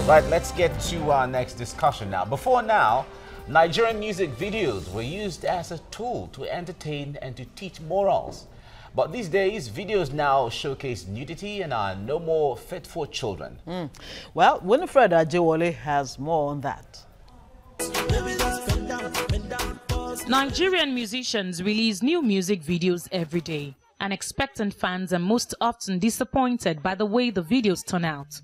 Right, let's get to our next discussion now. Before now, Nigerian music videos were used as a tool to entertain and to teach morals. But these days, videos now showcase nudity and are no more fit for children. Well, Winifred Ajewole has more on that. Nigerian musicians release new music videos every day, and expectant fans are most often disappointed by the way the videos turn out.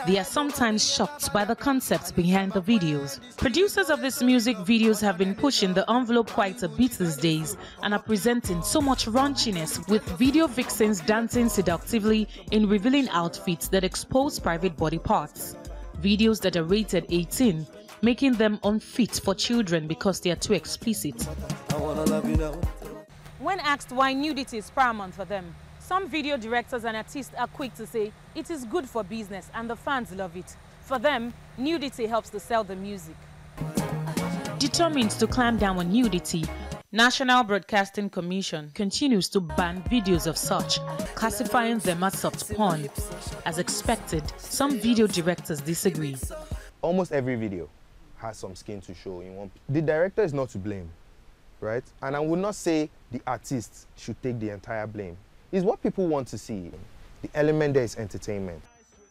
They are sometimes shocked by the concepts behind the videos. Producers of these music videos have been pushing the envelope quite a bit these days and are presenting so much raunchiness, with video vixens dancing seductively in revealing outfits that expose private body parts. Videos that are rated 18, making them unfit for children because they are too explicit. When asked why nudity is paramount for them, some video directors and artists are quick to say it is good for business and the fans love it. For them, nudity helps to sell the music. Determined to clamp down on nudity, National Broadcasting Commission continues to ban videos of such, classifying them as soft porn. As expected, some video directors disagree. Almost every video has some skin to show in one. The director is not to blame, right? And I would not say the artist should take the entire blame. It's what people want to see. The element there is entertainment.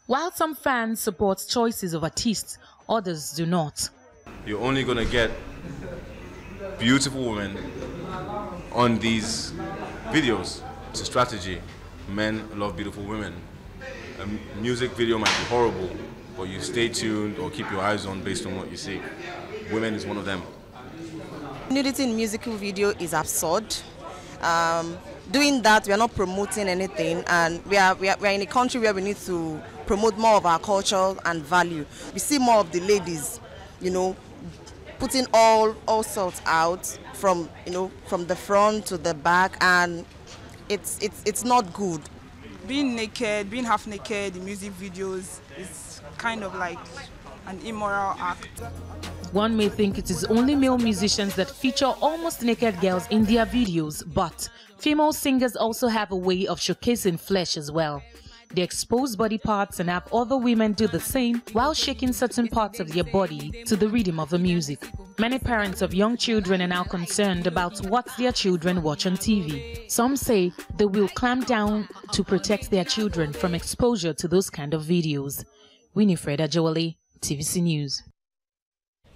While some fans support choices of artists, others do not. You're only going to get beautiful women on these videos. It's a strategy. Men love beautiful women. A music video might be horrible, but you stay tuned or keep your eyes on based on what you see. Women is one of them. Nudity in musical video is absurd. Doing that, we are not promoting anything, and we are in a country where we need to promote more of our culture and value. We see more of the ladies, you know, putting all sorts out from, you know, from the front to the back, and it's not good. Being naked, being half naked in music videos is kind of like an immoral act. One may think it is only male musicians that feature almost naked girls in their videos, but female singers also have a way of showcasing flesh as well. They expose body parts and have other women do the same while shaking certain parts of their body to the rhythm of the music. Many parents of young children are now concerned about what their children watch on TV. Some say they will clamp down to protect their children from exposure to those kind of videos. Winifred Ajewole, TVC News.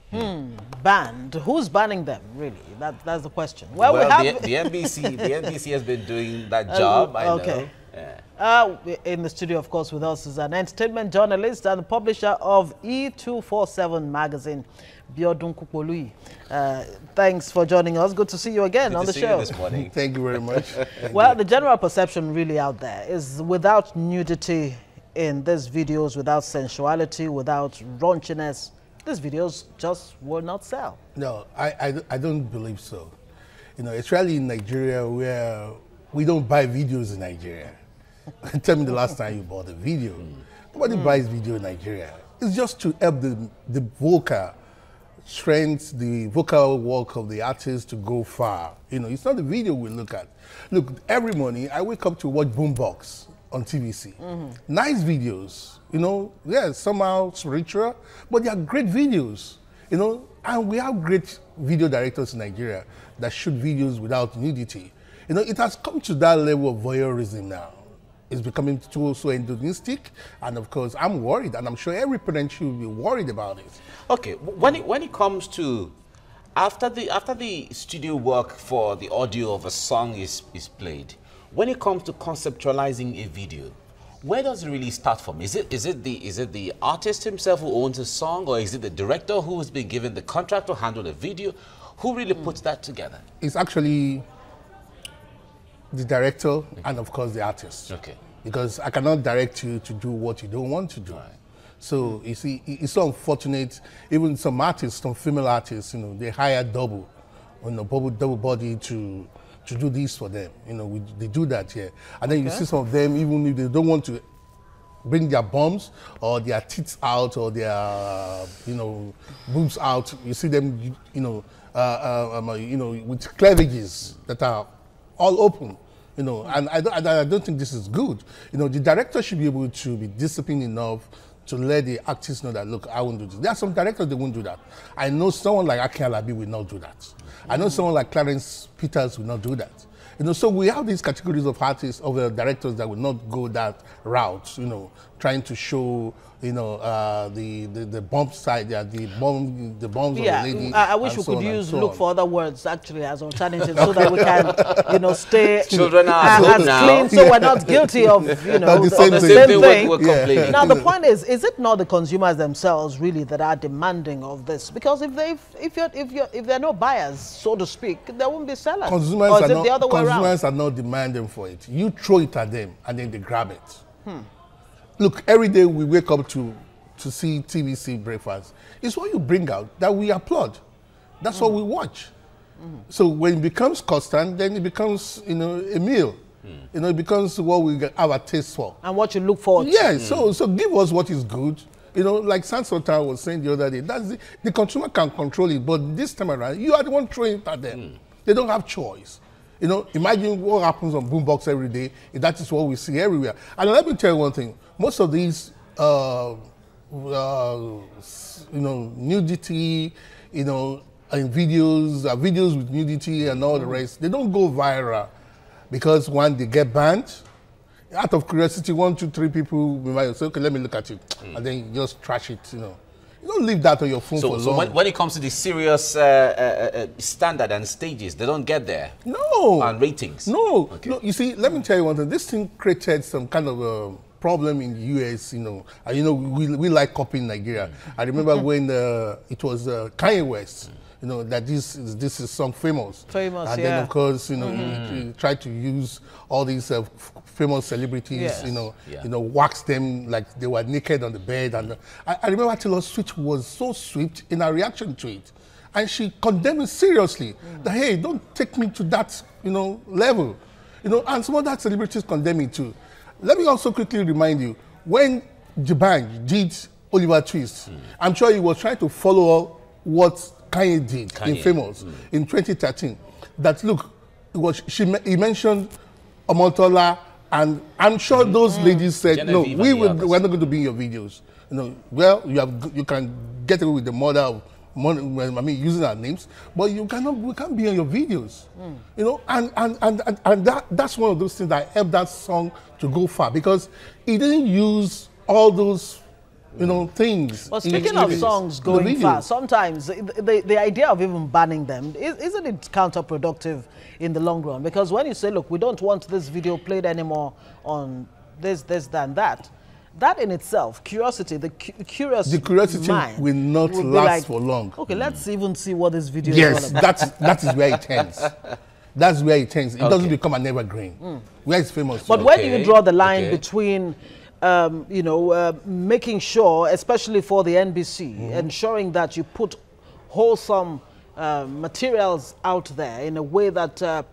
Banned. Who's banning them, really? That's the question. Well, the NBC has been doing that job, I know. Yeah. In the studio, of course, with us is an entertainment journalist and the publisher of E247 magazine, Biodun Kupolui. Thanks for joining us. Good to see you again on the show. This morning. Thank you very much. Well, the general perception really out there is without nudity in these videos, without sensuality, without raunchiness, these videos just will not sell. No, I don't believe so. You know, especially in Nigeria, where we don't buy videos in Nigeria. Tell me the last time you bought a video. Nobody buys video in Nigeria. It's just to help the vocal strength, the vocal work of the artist to go far. You know, it's not the video we look at. Look, every morning I wake up to watch Boombox on TVC. Nice videos. You know, yeah, somehow spiritual, but they are great videos, you know, and we have great video directors in Nigeria that shoot videos without nudity. You know, it has come to that level of voyeurism now. It's becoming too so hedonistic, and of course, I'm worried, and I'm sure every parent should be worried about it. Okay, when it comes to after the studio work for the audio of a song is played, when it comes to conceptualizing a video, where does it really start from? Is it the artist himself who owns a song, or is it the director who has been given the contract to handle the video? Who really puts that together? It's actually the director and of course the artist. Okay. Because I cannot direct you to do what you don't want to do. Right. So you see, it's so unfortunate. Even some artists, some female artists, you know, they hire double, you know, double body to do this for them. You know, they do that here. And then you see some of them, even if they don't want to bring their bums or their tits out or their, you know, boobs out, you see them, you know, with cleavages that are all open. You know, and I don't think this is good. You know, the director should be able to be disciplined enough to let the artists know that, look, I won't do this. There are some directors that won't do that. I know someone like Akin Alabi will not do that. I know someone like Clarence Peters will not do that. You know, so we have these categories of artists, of directors that will not go that route, you know, trying to show, you know, the bomb side, the bombs of the lady. I wish we could look for other words actually as alternatives so that we can, you know, stay Children are as clean, so we're not guilty of, you know, the same thing. We're complaining. Now the point is it not the consumers themselves really that are demanding of this? Because if there are no buyers, so to speak, there won't be sellers. Consumers, or is it the other way around? Consumers are not demanding for it. You throw it at them and then they grab it. Look, every day we wake up to see TVC breakfast. It's what you bring out that we applaud. That's what we watch. So when it becomes constant, then it becomes, you know, a meal. You know, it becomes what we have a taste for. And what you look for. Yeah, so give us what is good. You know, like Sansota was saying the other day, that's the consumer can control it, but this time around, you are the one throwing it at them. They don't have choice. You know, imagine what happens on Boombox every day. That is what we see everywhere. And let me tell you one thing. Most of these, you know, nudity, you know, and videos with nudity and all the rest, they don't go viral because one, they get banned. Out of curiosity, 1, 2, 3 people might say, okay, let me look at it. And then you just trash it, you know. You don't leave that on your phone for long. So when it comes to the serious standard and stages, they don't get there? No. And ratings? No. Okay. No, you see, let me tell you one thing. This thing created some kind of problem in the US, you know. And, you know, we like copying Nigeria. I remember when it was Kanye West, you know, that this is song famous. Famous, and then, of course, you know, he tried to use all these famous celebrities, you know, wax them like they were naked on the bed. And I remember Taylor Swift was so swift in her reaction to it. And she condemned it seriously. That, hey, don't take me to that, you know, level. You know, and some other celebrities condemn it too. Let me also quickly remind you, when Jabang did Oliver Twist, I'm sure he was trying to follow what Kanye did in Famous in 2013. That, look, he mentioned Omotola, and I'm sure those ladies said, Genevieve, no, we're not going to be in your videos. You know, well, you can get away with the murder of, I mean, using our names, but we can't be on your videos. You know, and that's one of those things that helped that song to go far, because he didn't use all those, you know, things. Well, speaking of songs going far, sometimes the idea of even banning them, isn't it counterproductive in the long run? Because when you say, look, we don't want this video played anymore on this, that in itself, curiosity, the curiosity mind will not last for long. Okay, let's even see what this video is all about. that is where it ends. That's where it ends. It doesn't become an evergreen. Where it's famous. But where do you draw the line between you know, making sure, especially for the NBC, ensuring that you put wholesome materials out there in a way that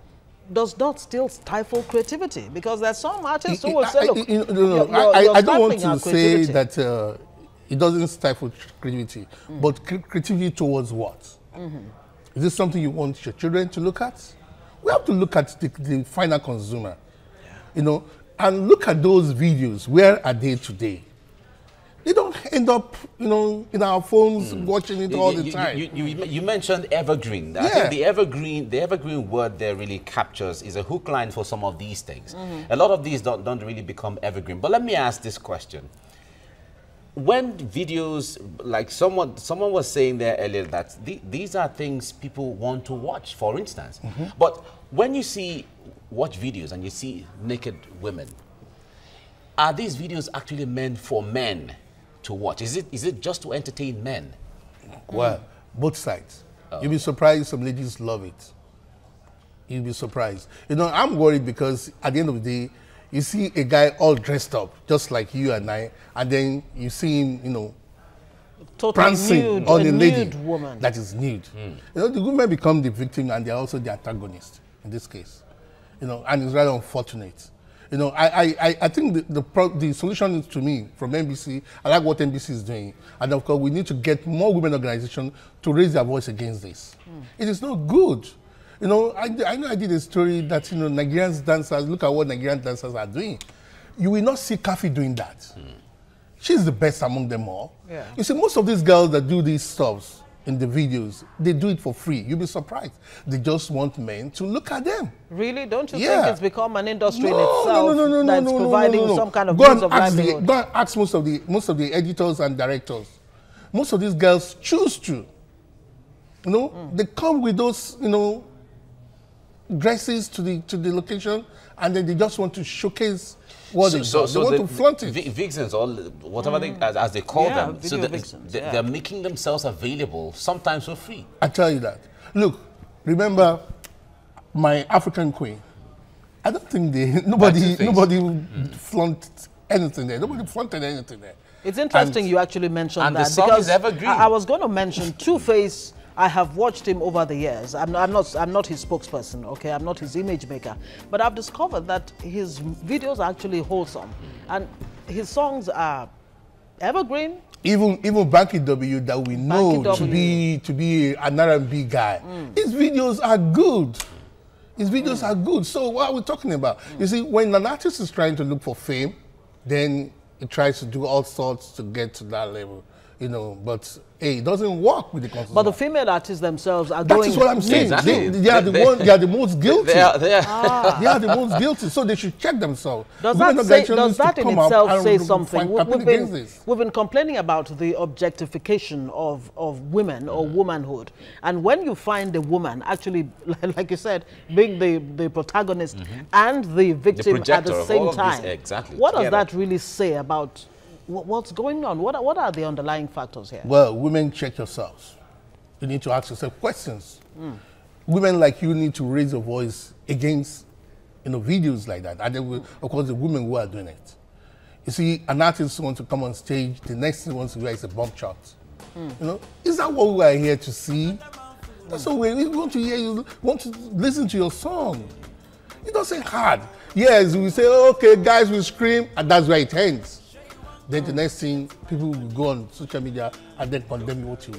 does not still stifle creativity? Because there's some artists who will say, look, I don't want to say that it doesn't stifle creativity, but creativity towards what? Is this something you want your children to look at? We have to look at the final consumer, you know, and look at those videos. Where are they today? They don't end up, you know, in our phones watching it all the time. You mentioned evergreen. I think the evergreen word there really captures, is a hook line for some of these things. A lot of these don't really become evergreen. But let me ask this question. When videos, like someone was saying there earlier that these are things people want to watch, for instance. But when you watch videos and you see naked women, are these videos actually meant for men to watch? Is it just to entertain men? Well, both sides. You'll be surprised some ladies love it. You'll be surprised. You know, I'm worried because at the end of the day, you see a guy all dressed up, just like you and I, and then you see him, you know, totally prancing nude, on a lady nude woman that is nude. You know, the women become the victim and they're also the antagonist in this case. You know, and it's rather unfortunate. You know, I think the solution is, to me, from NBC, I like what NBC is doing. And of course, we need to get more women organizations to raise their voice against this. It is not good. You know, I know I did a story that, you know, Nigerian dancers, look at what Nigerian dancers are doing. You will not see Kafi doing that. She's the best among them all. Yeah. You see, most of these girls that do these stuffs in the videos, they do it for free. You'll be surprised. They just want men to look at them. Really? Don't you think it's become an industry in itself that's providing some kind of means of livelihood? Go and ask most of the editors and directors. Most of these girls choose to. You know, they come with those, you know, dresses to the location, and then they just want to showcase what they want to flaunt it. Vixens, or whatever as they call them, so they're making themselves available, sometimes for free. I tell you that. Look, remember my African queen. I don't think nobody flaunted anything there. Nobody flaunted anything there. It's interesting you actually mentioned that, the song because is evergreen. I was going to mention Two-Face. I have watched him over the years. I'm not his spokesperson, okay? I'm not his image maker. But I've discovered that his videos are actually wholesome. And his songs are evergreen. Even Banky W that we know to be an R&B guy, his videos are good. His videos are good. So what are we talking about? You see, when an artist is trying to look for fame, then he tries to do all sorts to get to that level. You know, but hey, it doesn't work with the consumer. But the female artists themselves are going... That is what I'm saying. Exactly. They are the most guilty. They are the most guilty, so they should check themselves. Does that in itself say something? We've been complaining about the objectification of women or womanhood. And when you find a woman, actually, like you said, being the protagonist and the victim at the same time, what does that really say about... What's going on? What are the underlying factors here? Well, women, check yourselves. You need to ask yourself questions. Women like you need to raise your voice against, you know, videos like that. And then, of course, the women who are doing it. You see, an artist wants to come on stage, the next thing he wants to do is a bump chart. You know, is that what we are here to see? That's what we want to hear. You want to listen to your song. It doesn't hard. Yes, we say, okay, guys, we scream, and that's where it ends. Then the next thing, people will go on social media and then condemn what you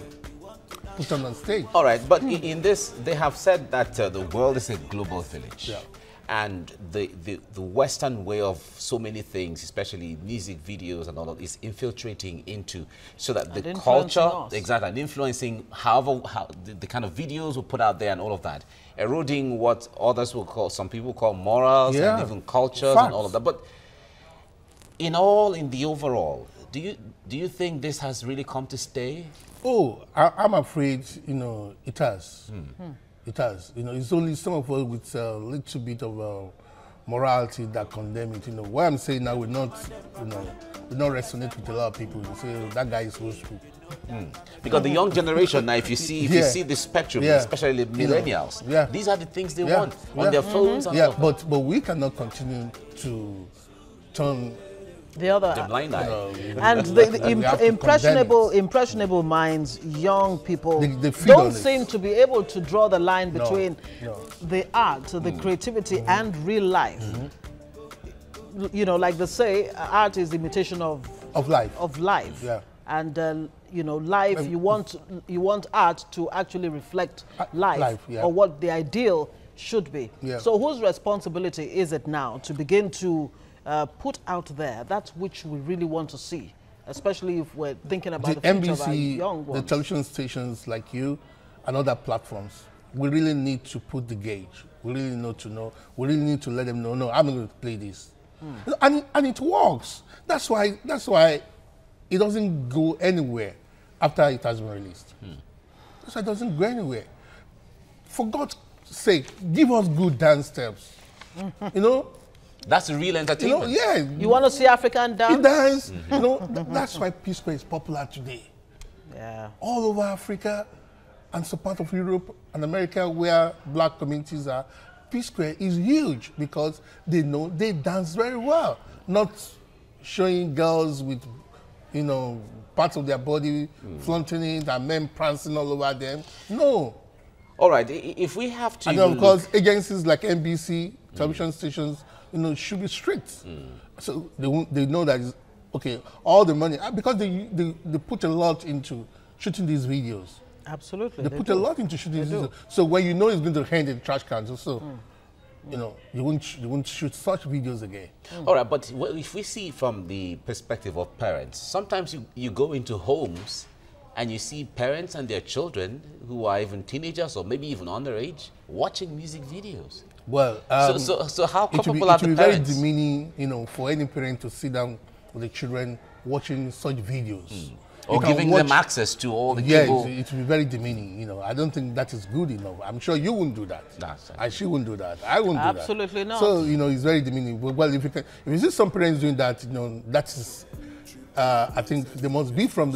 put on stage. All right, but in this, they have said that the world is a global village. Yeah. And the Western way of so many things, especially music videos and all of this, infiltrating into, so that the culture, exactly, and influencing how the kind of videos we put out there and all of that, eroding what others will call, some people call morals and even cultures and all of that. But in the overall, do you think this has really come to stay? Oh, I'm afraid, you know, it has. It has. You know, it's only some of us with a little bit of morality that condemn it. You know, what I'm saying now will not resonate with a lot of people. You say, oh, that guy is old school. Because the young generation now, if you see the spectrum, especially the millennials, these are the things they want on their phones. But we cannot continue to turn the other blind eye. And the impressionable minds, young people, don't seem to be able to draw the line between the art, the creativity, and real life. You know, like they say, art is imitation of life. Yeah. And you know, life. You want art to actually reflect life or what the ideal should be. Yeah. So, whose responsibility is it now to begin to put out there that which we really want to see, especially if we're thinking about the future of our young ones? The television stations like you and other platforms, we really need to put the gauge. We really need to know. We really need to let them know, no, I'm going to play this. And it works. That's why it doesn't go anywhere after it has been released. That's why it doesn't go anywhere. For God's sake, give us good dance steps. You know? That's real entertainment. You know, you want to see African dance? Dance. You know, that's why P Square is popular today. Yeah. All over Africa and some part of Europe and America where black communities are, P Square is huge because they know they dance very well. Not showing girls with, you know, parts of their body flaunting it and men prancing all over them. No. All right, if we have to... And of course, agencies like NBC, television stations, you know, should be strict. So they know that, okay, all the money, because they put a lot into shooting these videos. Absolutely. They put a lot into shooting this. So when you know it's going to end in trash cans, so you know you won't shoot such videos again. All right, but if we see from the perspective of parents, sometimes you go into homes and you see parents and their children who are even teenagers or maybe even underage watching music videos. Well, so how comfortable are the parents? It will be very demeaning, you know, for any parent to sit down with the children watching such videos. Or giving them access to all the cable. Yeah, it will be very demeaning. You know, I don't think that is good enough. I'm sure you wouldn't do that. She wouldn't do that. I wouldn't do that. Absolutely not. So, you know, it's very demeaning. Well, if you see some parents doing that, you know, that is, I think they must be from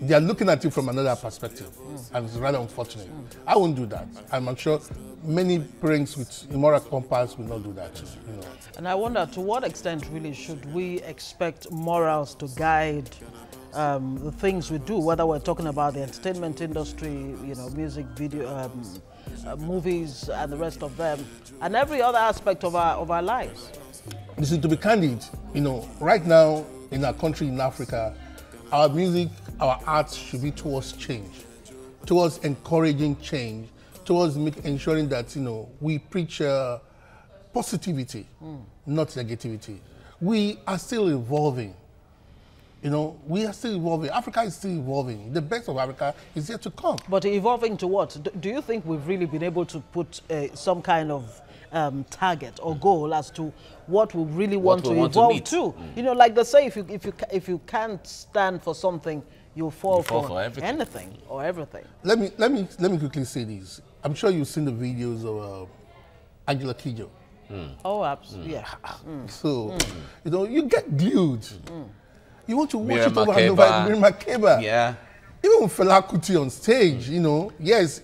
they are looking at you from another perspective, and it's rather unfortunate. I won't do that. I'm sure many parents with immoral compass will not do that. You know. And I wonder, to what extent really should we expect morals to guide the things we do, whether we're talking about the entertainment industry, you know, music, video, movies, and the rest of them, and every other aspect of our lives? Listen, to be candid, you know, right now in our country, in Africa, our music, our arts should be towards change, towards encouraging change, towards ensuring that, you know, we preach positivity, not negativity. We are still evolving. You know, we are still evolving. Africa is still evolving. The best of Africa is yet to come. But evolving to what? Do you think we've really been able to put some kind of target or goal as to what we really want to evolve to? You know, like they say, if you can't stand for something, you'll fall for anything or everything. Let me quickly say this. I'm sure you've seen the videos of Angela Kidjo. Oh, absolutely. Yeah. So, you know, you get glued. You want to watch it over and over. Miriam Makeba. Yeah. Even Fela Kuti on stage, you know, yes,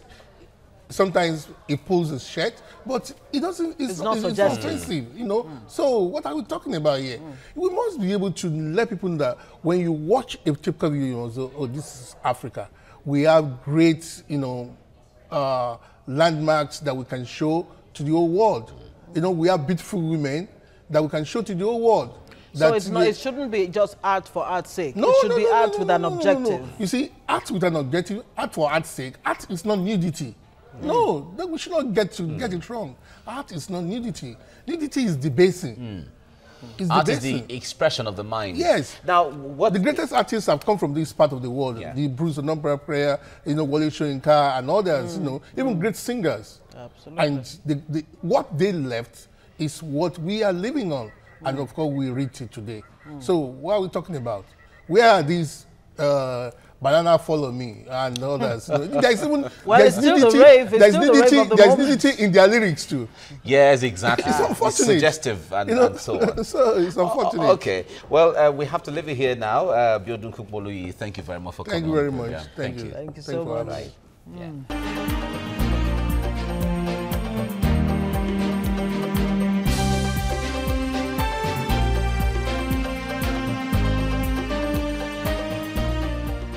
sometimes he pulls his shirt, but it doesn't. It's not offensive, you know. So what are we talking about here? We must be able to let people know that when you watch a typical video, you know, oh, this is Africa. We have great, you know, landmarks that we can show to the whole world. You know, we have beautiful women that we can show to the whole world. So it shouldn't be just art for art's sake. It should be art with an objective. You see, art with an objective, art for art's sake, art is not nudity. No, we should not get it wrong. Art is not nudity. Nudity is debasing. Art is the expression of the mind. Yes. Now, the greatest artists have come from this part of the world. Yeah. The Bruce Onombre Prayer, you know, Wole Soyinka and others, you know, even great singers. Absolutely. And what they left is what we are living on. And of course, we reach it today. So what are we talking about? Where are these Banana Follow Me and others? There's even it's still the rave. There's nudity in their lyrics too. Yes, exactly. It's unfortunate. It's suggestive and, and so on. So it's unfortunate. Okay. Well, we have to leave it here now. Biodun Kukboluyi, thank you very much for coming. Thank you very much. Thank you. Thank you so much. Yeah.